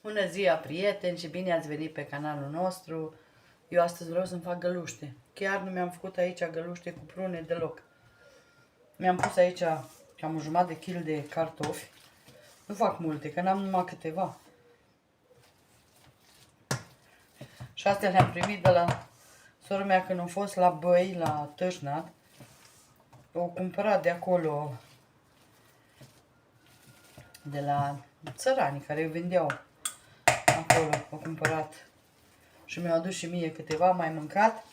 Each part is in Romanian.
Bună ziua, prieteni, și bine ați venit pe canalul nostru. Eu astăzi vreau să-mi fac găluște. Chiar nu mi-am făcut aici găluște cu prune deloc. Mi-am pus aici cam 1,5 kg de cartofi. Nu fac multe, că n-am numai câteva. Și astea le-am primit de la sora mea când au fost la Băi, la Tâșnat. O cumpărat de acolo, de la țăranii care vindeau acolo. O cumpărat și mi-au adus și mie câteva, mai mâncat.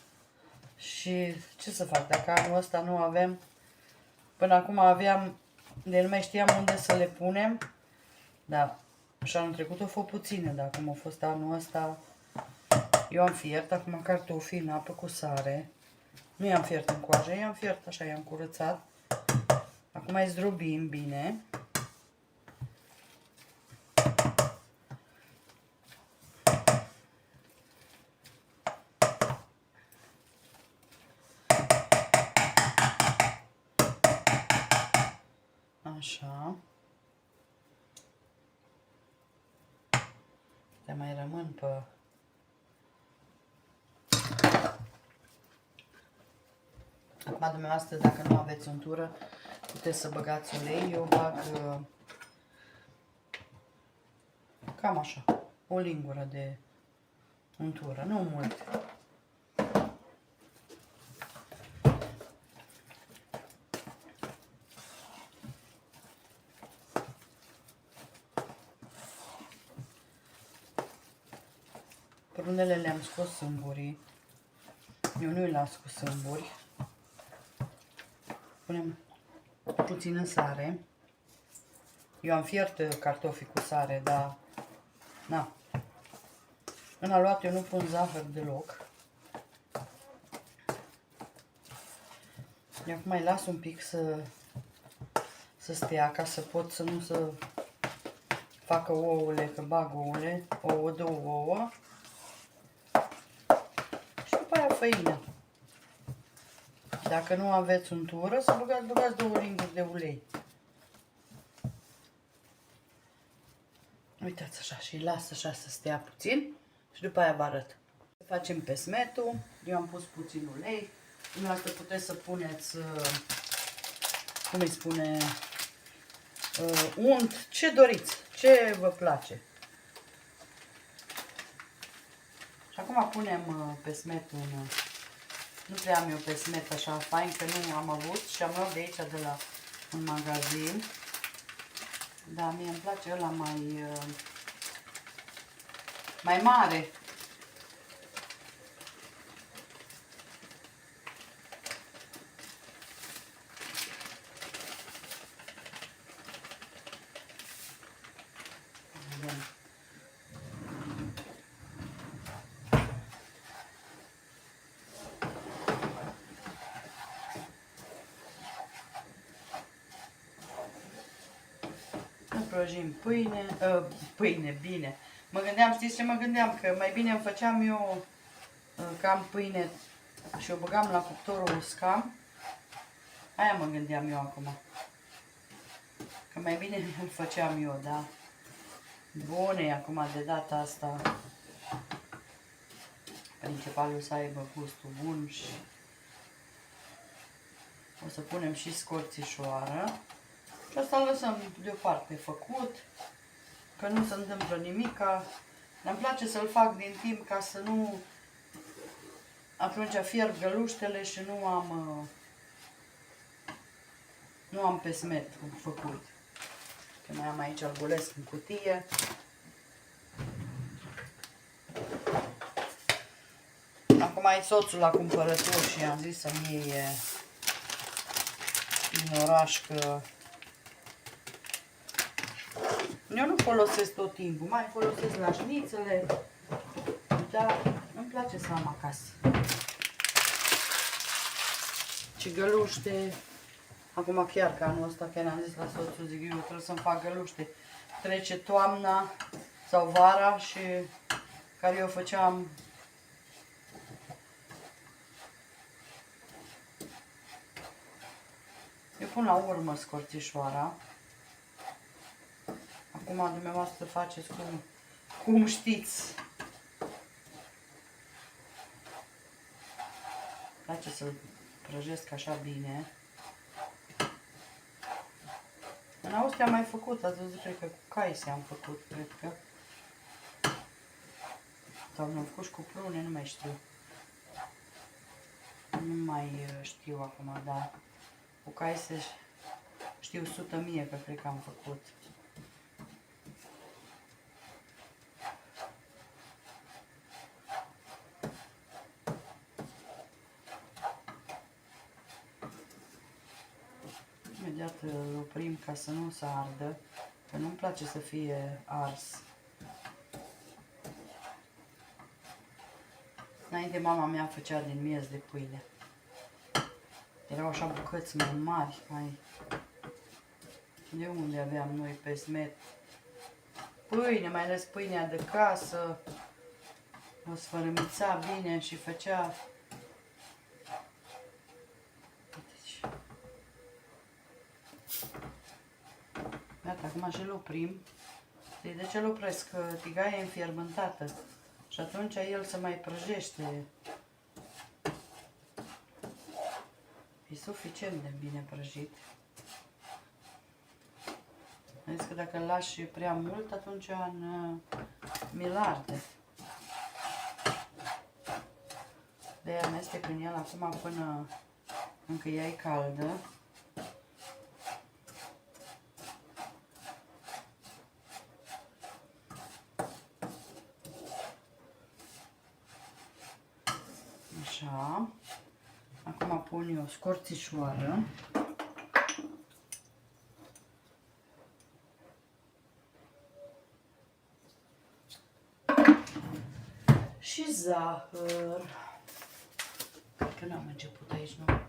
Și ce să fac, dacă anul ăsta nu avem, până acum aveam, de nu mai știam unde să le punem, da, și anul trecut au fost puține, dar acum a fost anul ăsta, eu am fiert acum cartofii în apă cu sare, nu i-am fiert în coajă, i-am fiert așa, i-am curățat, acum îi zdrobim bine. Așa. Te mai rămân pe... Acum, dumneavoastră, dacă nu aveți untură, puteți să băgați ulei. Eu bag cam așa, o lingură de untură, nu mult. Prunele le-am scos sâmburii. Eu nu-i las cu sâmburi. Punem puțină sare. Eu am fiert cartofii cu sare, dar na. În aluat eu nu pun zahăr deloc. Eu acum mai las un pic să stea, ca să pot să nu să facă ouăle, că bag ouăle, ouă, 2 ouă. Și după aia făină. Dacă nu aveți untură, să băgați 2 linguri de ulei. Uitați așa și las așa să stea puțin și după aia vă arăt. Facem pesmetul, eu am pus puțin ulei, dumneavoastră puteți să puneți, cum îi spune, unt, ce doriți, ce vă place. Și acum punem pesmetul nu prea am eu pesmet așa fain, că nu am avut și am luat de aici de la un magazin. Dar mie îmi place ăla mai mare. Prăjim pâine, bine. Mă gândeam, știți ce mă gândeam? Că mai bine îmi făceam eu cam pâine și o băgam la cuptorul uscam. Aia mă gândeam eu acum. Că mai bine îl făceam eu, da? Bune, acum de data asta principalul să aibă gustul bun și o să punem și scorțișoară. Și asta îl lăsăm deoparte făcut, că nu se întâmplă nimica. Îmi place să-l fac din timp ca să nu... Atunci fierb găluștele și nu am pesmet făcut. Că mai am aici, îl golesc în cutie. Acum ai soțul la cumpărături și am zis să-mi iei din oraș, că eu nu folosesc tot timpul, mai folosesc la șnițele, dar îmi place să am acasă. Și găluște, acum chiar că anul ăsta, chiar am zis la soțul, zic eu trebuie să-mi fac găluște. Trece toamna sau vara și care eu făceam eu pun la urmă scorțișoara. Acum dumneavoastră faceți cum știți. Place să-l prăjesc așa bine. În Austria am mai făcut, ați văzut, cred că cu caise am făcut, cred că. Sau am făcut și cu prune, nu mai știu. Nu mai știu acum, dar cu caise știu 100.000 că cred că am făcut. Imediat îl oprim ca să nu se ardă, că nu-mi place să fie ars. Înainte mama mea făcea din miez de pâine. Erau așa bucăți mai mari, mai... De unde aveam noi pe smet? Pâine, mai ales pâinea de casă. O sfărâmița bine și făcea... Gata, acum și-l oprim. De ce-l opresc? Că tigaia e înfierbântată. Și atunci el se mai prăjește. E suficient de bine prăjit. Vedeți că dacă îl lași prea mult, atunci mi-l arde. De-aia amestec în el acum până încă ea e caldă. Așa. Acum pun eu scorțișoară. Și zahăr. Cred că n-am început aici, nu?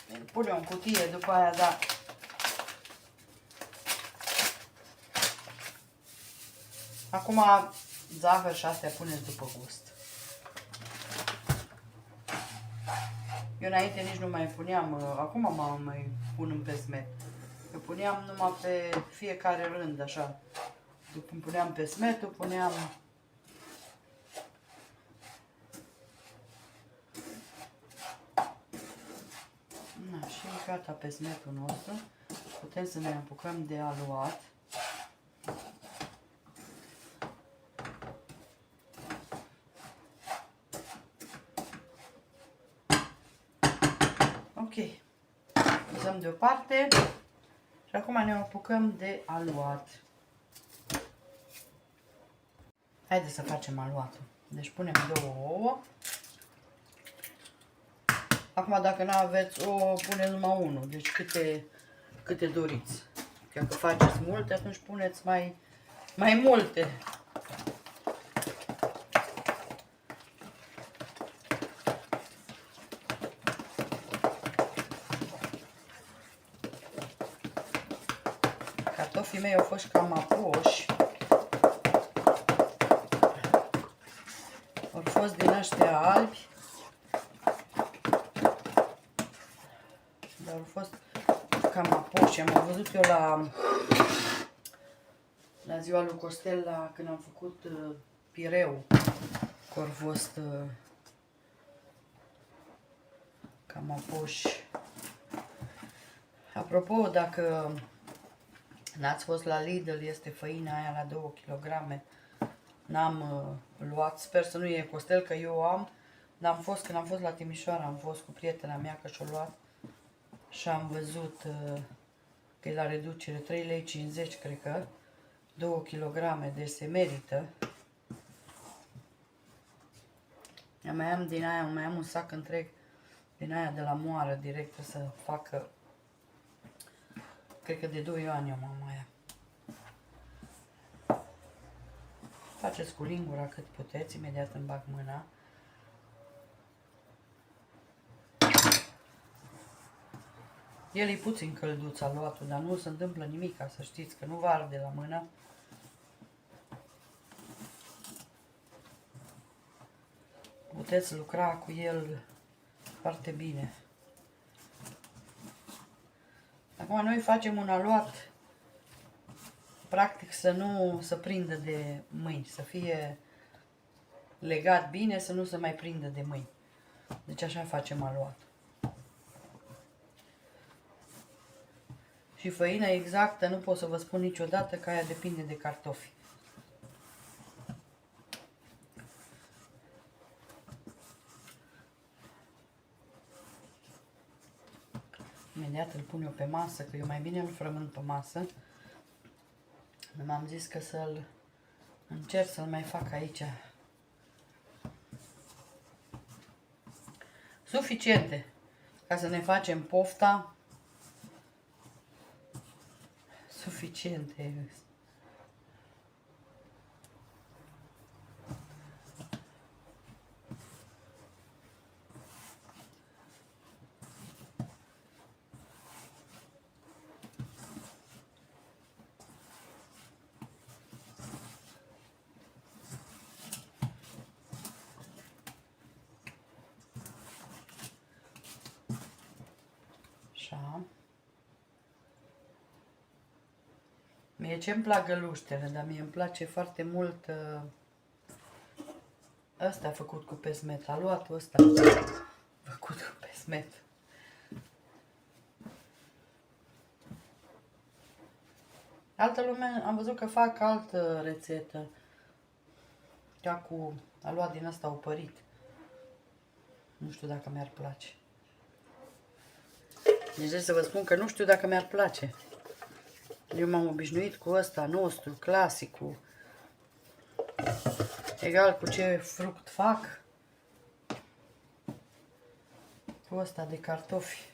Îl punem în cutie după aia, da. Acum zahăr și astea puneți după gust. Eu înainte nici nu mai puneam, acum mă mai pun în pesmet. Eu puneam numai pe fiecare rând, așa. După îmi puneam pesmetul, puneam... Na, și gata pesmetul nostru. Putem să ne apucăm de aluat. Ok. Lăsăm deoparte. Și acum ne apucăm de aluat. Haideți să facem aluatul. Deci punem 2 ouă. Acum dacă nu aveți ouă, puneți numai 1. Deci câte doriți. Dacă faceți multe, atunci puneți mai multe. Cartofii mei au fost cam apoși. Au fost din ăștia albi. Dar au fost cam apoși. Am văzut eu la ziua lui Costel, când am făcut pireu, că au fost cam apoși. Apropo, dacă n-ați fost la Lidl, este făina aia la 2 kg. N-am luat, sper să nu e Costel, că eu am. N-am fost, când am fost la Timișoara, am fost cu prietena mea că și-o luat. Și am văzut că e la reducere 3,50 lei, cred că. 2 kg, de se merită. Eu mai am din aia, mai am un sac întreg din aia de la moară, direct, să facă, cred că de 2 ani am aia. Faceți cu lingura cât puteți, imediat îmi bag mâna. El e puțin călduț aluatul, dar nu se întâmplă nimic, ca să știți, că nu vă arde la mână. Puteți lucra cu el foarte bine. Acum noi facem un aluat practic să nu se prindă de mâini, să fie legat bine, să nu se mai prindă de mâini. Deci așa facem aluatul. Și făina exactă nu pot să vă spun niciodată, că aia depinde de cartofi. Imediat îl pun eu pe masă, că eu mai bine îl frământ pe masă. M-am zis că să-l încerc să-l mai fac aici. Suficiente ca să ne facem pofta. Suficiente. Așa. Mie ce-mi plac găluștele, dar mie îmi place foarte mult ăsta făcut cu pesmet, aluatul ăsta făcut cu pesmet. Altă lume am văzut că fac altă rețetă, ca cu aluat din ăsta opărit. Nu știu dacă mi-ar place. Deci să vă spun că nu știu dacă mi-ar place. Eu m-am obișnuit cu ăsta nostru, clasicul. Egal cu ce fruct fac. Cu ăsta de cartofi.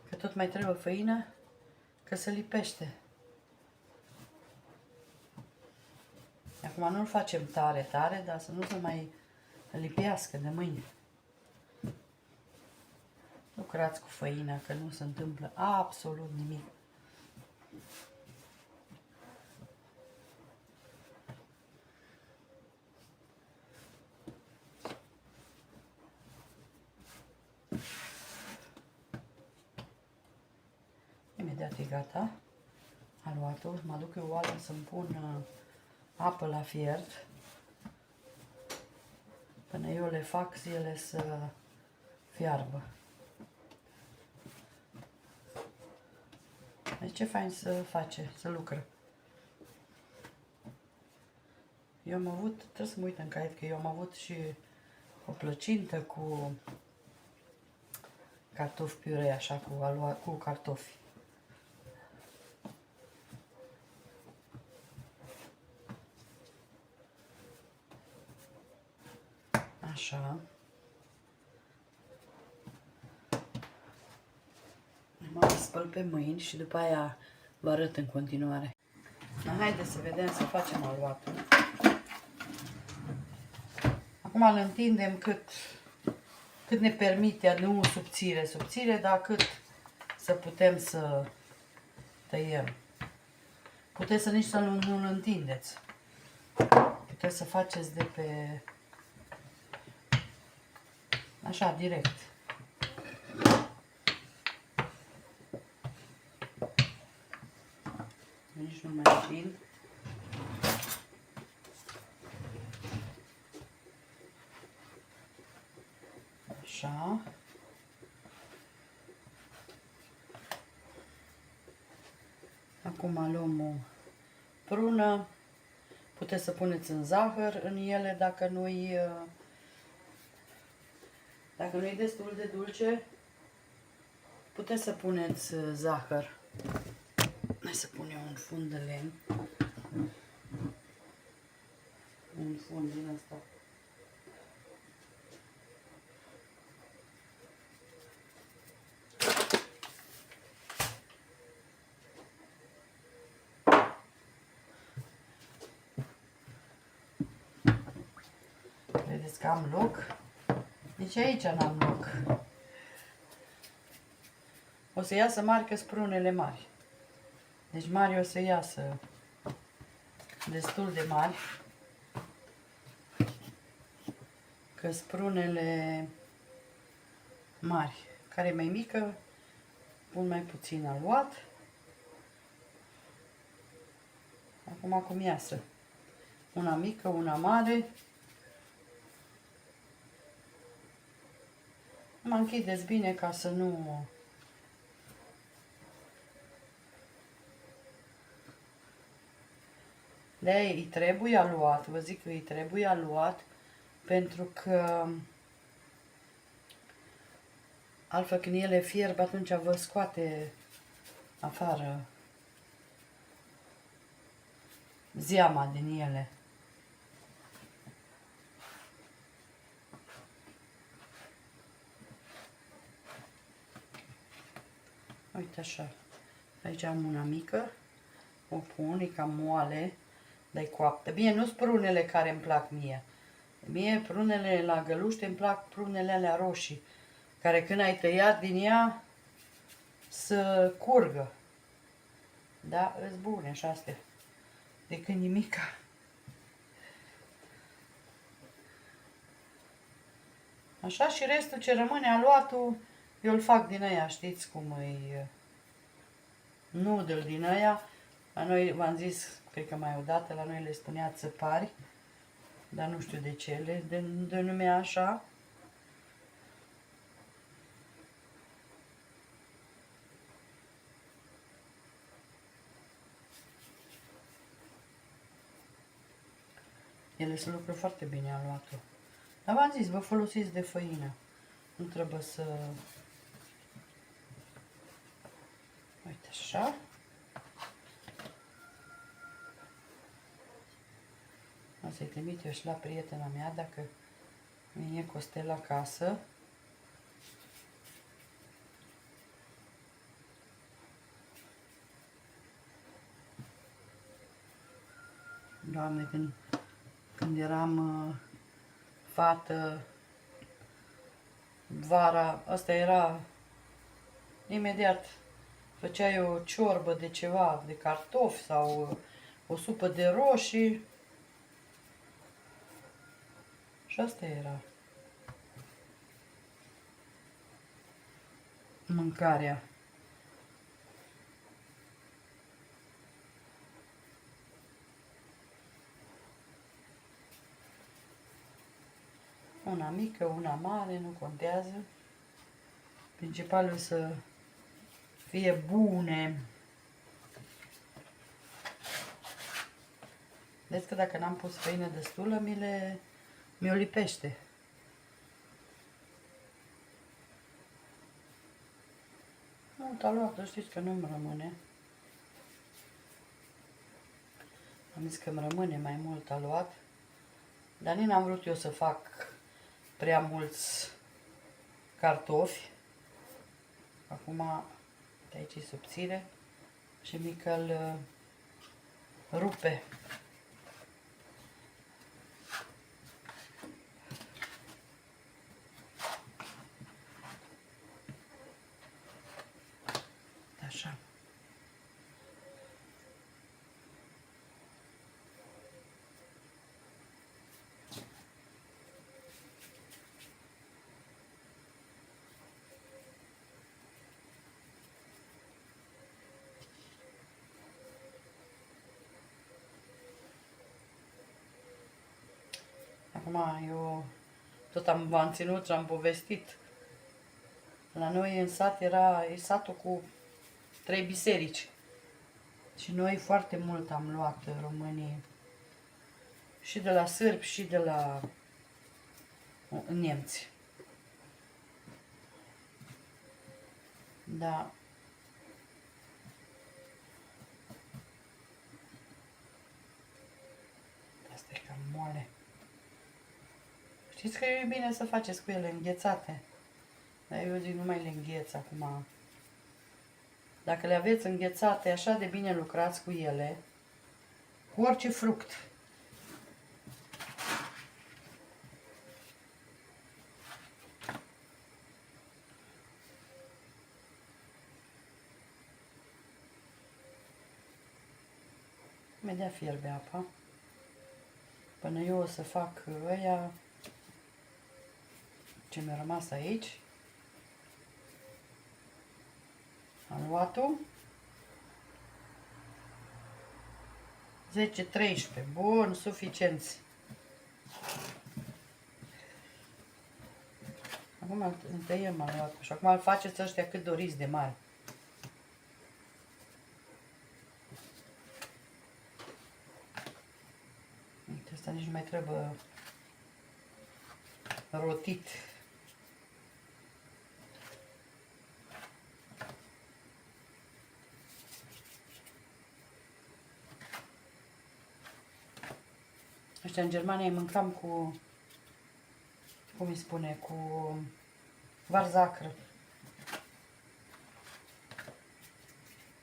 Că tot mai trebuie făină, că se lipește. Acum nu-l facem tare, tare, dar să nu se mai lipească de mâine. Lucrați cu făina, că nu se întâmplă absolut nimic. Imediat e gata aluatul. Mă duc eu oală să-mi pun apă la fiert. Până eu le fac, ele să fiarbă. Deci ce fain să face, să lucră. Eu am avut, trebuie să mă uit în caiet, că eu am avut și o plăcintă cu cartofi piure, așa, cu cartofi. Așa. Mă spăl pe mâini și după aia vă arăt în continuare. Haideți să vedem, să facem aluatul. Acum îl întindem cât ne permite, nu subțire, dar cât să putem să tăiem. Puteți să nici să nu-l întindeți. Puteți să faceți de pe... așa, direct. Nici nu mai întind. Așa. Acum luăm o prună. Puteți să puneți în zahăr în ele dacă nu-i destul de dulce. Puteți să puneți zahăr. Hai să pun eu un fund de lemn. Un fund din asta. că am loc. Deci aici n-am loc. O să iasă mari că sprunele mari. Deci mari o să iasă destul de mari. Că sprunele mari, care e mai mică, pun mai puțin aluat. Acum cum iasă. Una mică, una mare. Mă închideți bine ca să nu... De-aia îi trebuie aluat, vă zic că îi trebuie aluat, pentru că altfel când ele fierb, atunci vă scoate afară zeama din ele. Uite așa, aici am una mică, o pun, e cam moale, dar e coaptă. Bine, nu-s prunele care îmi plac mie. Mie prunele la găluște îmi plac prunele alea roșii, care când ai tăiat din ea să curgă. Da, îs bune și astea. De când nimica. Așa, și restul ce rămâne aluatul, eu îl fac din aia, știți cum e, noodle din aia. La noi, v-am zis, cred că mai odată, la noi le spunea țăpari, dar nu știu de ce le denumea așa. Ele se lucră foarte bine aluatul. Dar v-am zis, vă folosiți de făină. Nu trebuie să... Uite așa. O să-i trimit eu și la prietena mea dacă vine Costel acasă. Doamne, când eram fată, vara, asta era imediat. Făceai o ciorbă de ceva, de cartofi sau o supă de roșii. Și asta era mâncarea. Una mică, una mare, nu contează. Principalul să fie bune. Vezi că dacă n-am pus făină destulă, mi-o lipește. Mult aluat, știți că nu-mi rămâne. Am zis că îmi rămâne mai mult aluat. Dar nici n-am vrut eu să fac prea mulți cartofi. Acum, de aici e subțire și mică îl rupe. Așa. Acum eu tot v-am ținut și am povestit. La noi în sat e satul cu 3 biserici. Și noi foarte mult am luat românii. Și de la sârbi și de la nemți. Da. Asta e cam moale. Știți că e bine să faceți cu ele înghețate. Dar eu zic, nu mai le îngheț acum. Dacă le aveți înghețate, așa de bine lucrați cu ele, cu orice fruct. Imediat fierbe apa. Până eu o să fac ăia ce mi-a rămas aici. Aluatul. 10-13. Bun, suficienți. Acum îl tăiem aluatul și acum îl faceți ăștia cât doriți de mare. Uite, asta nici nu mai trebuie rotit. Ăștia în Germania îi mâncam cu, cum îi spune, cu varzacră.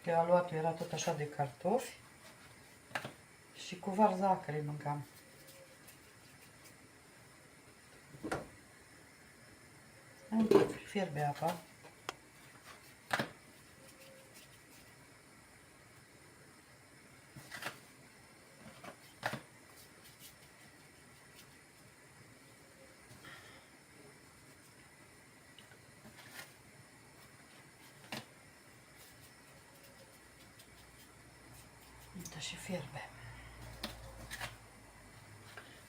Că aluatul era tot așa de cartofi și cu varzacră îi mâncam. Fierbe apa. Uite și fierbe.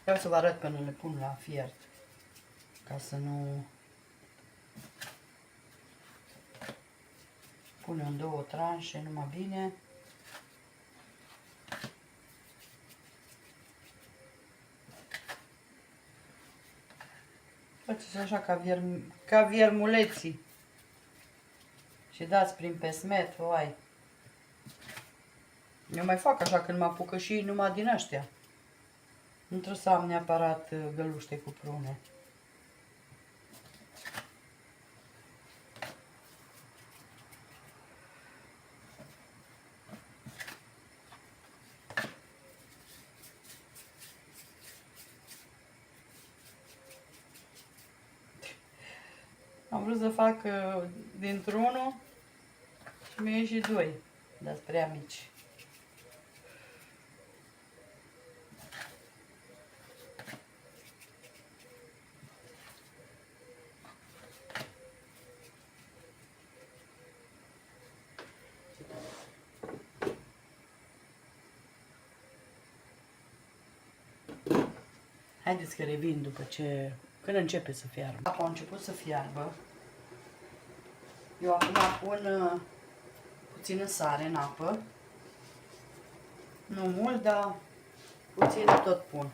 Vreau să vă arăt până le pun la fiert, ca să nu pune în două tranșe, numai bine. Faceți așa ca viermuleții și dați prin pesmet, oai. Eu mai fac așa când mă apucă și numai din ăștia. Nu trebuie să am neapărat găluște cu prune. Am vrut să fac dintr-unul și mi-a ieșit doi, dar sunt prea mici. Haideți că revin după ce, când începe să fiarbă. Apa a început să fiarbă. Eu acum pun puțină sare în apă. Nu mult, dar puțin tot pun.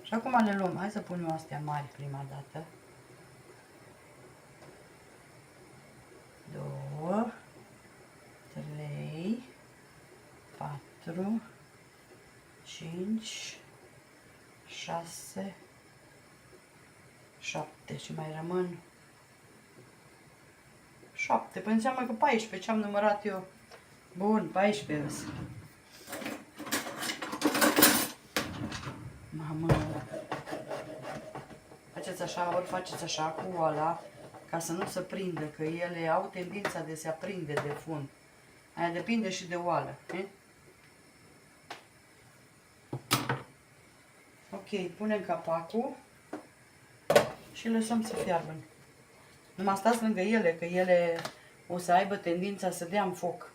Și acum le luăm. Hai să pun eu astea mari prima dată. 2, 3, 4, 5, 6, 7 și mai rămân 7. Păi înseamnă că 14, ce am numărat eu. Bun, 14 îs. Mamă. Faceți așa, ori faceți așa cu ăla, ca să nu se prindă, că ele au tendința de se aprinde de fund. Aia depinde și de oală. Ok, punem capacul și lăsăm să fiarbă. Numai stați lângă ele, că ele o să aibă tendința să dea în foc.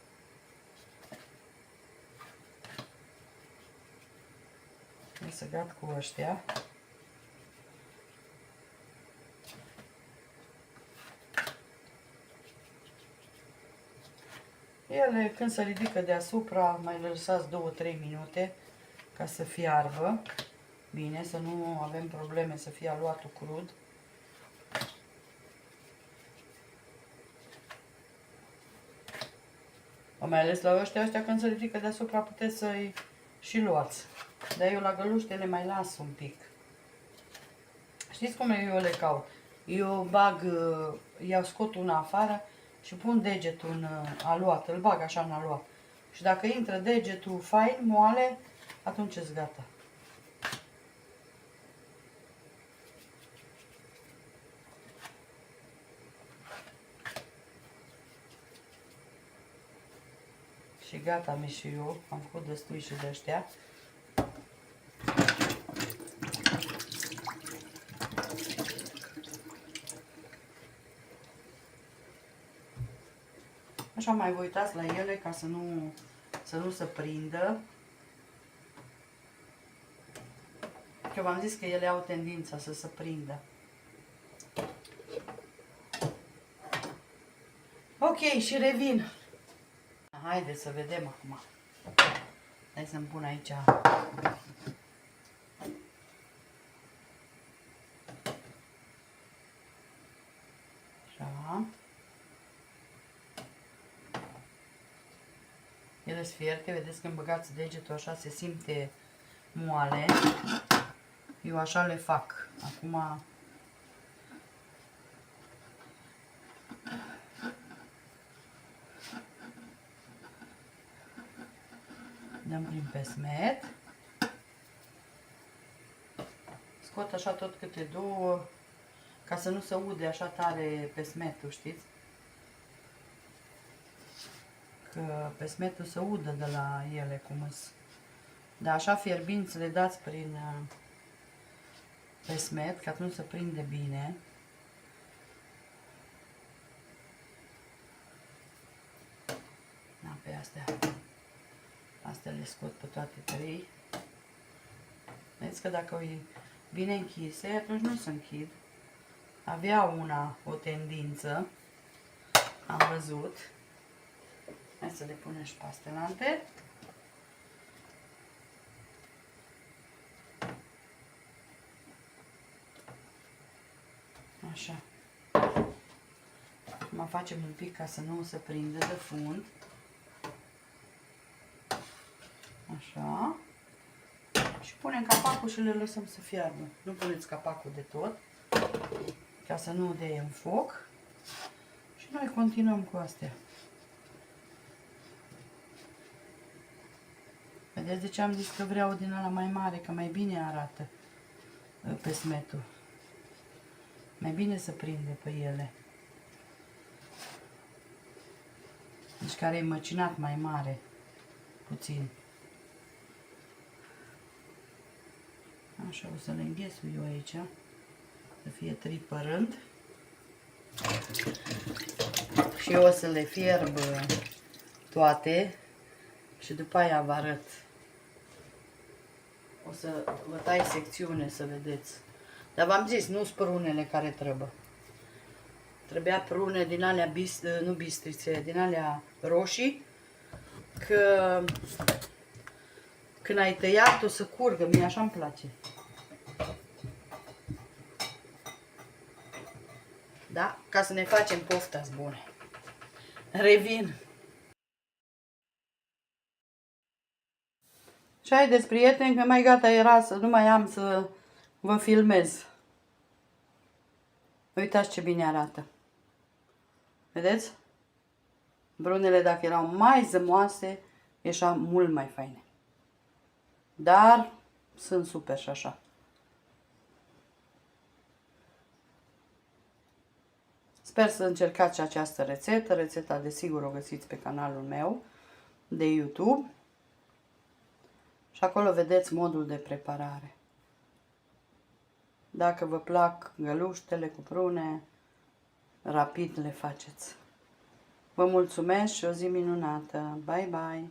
O să gat cu ăștia. Ele, când se ridică deasupra, mai le lăsați 2-3 minute ca să fiarbă. Bine, să nu avem probleme să fie aluatul crud. Mai ales la ăștia când se ridică deasupra puteți să-i și luați. Dar eu la găluște le mai las un pic. Știți cum eu le caut? Eu bag, iau scot una afară și pun degetul în aluat, îl bag așa în aluat. Și dacă intră degetul fain, moale, atunci e gata. Și gata mi și eu. Am făcut destui și de ăștia. Așa mai vă uitați la ele ca să nu se prindă. Că v-am zis că ele au tendința să se prindă. Ok, și revin. Haideți să vedem acum. Hai să-mi pun aici. Așa. Ele sunt fierte, vedeți când băgați degetul așa se simte moale. Eu așa le fac. Acum dăm prin pesmet. Scot așa tot câte două, ca să nu se ude așa tare pesmetul, știți? Că pesmetul se udă de la ele cum îs. Dar așa fierbinți le dați prin pesmet, că atunci se prinde bine. Da, pe astea le scot pe toate trei. Vedeți că dacă e bine închise, atunci nu se închid. Avea una o tendință, am văzut. Hai să le punem și pastelante. Așa. Acum facem un pic ca să nu se prindă de fund. Așa. Și punem capacul și le lăsăm să fiarbă. Nu puneți capacul de tot, ca să nu dea în foc. Și noi continuăm cu astea. Vedeți de ce am zis că vreau din ăla mai mare, că mai bine arată pesmetul. Mai bine se prinde pe ele. Deci care e măcinat mai mare, puțin. Așa, o să le înghesui eu aici, să fie trei pe rând. Și eu o să le fierb toate și după aia vă arăt. O să vă tai secțiune să vedeți. Dar v-am zis, nu sunt prunele care trebuie. Trebuia prune din alea, nu bistrițe, din alea roșii, că când ai tăiat o să curgă, mie așa îmi place. Da? Ca să ne facem poftați bune. Revin. Și haideți, prieteni, că mai gata era să nu mai am să vă filmez. Uitați ce bine arată. Vedeți? Brunele, dacă erau mai zămoase, ieșeau mult mai faine. Dar sunt super și așa. Sper să încercați și această rețetă. Rețeta, desigur, o găsiți pe canalul meu de YouTube. Și acolo vedeți modul de preparare. Dacă vă plac găluștele cu prune, rapid le faceți. Vă mulțumesc și o zi minunată. Bye, bye!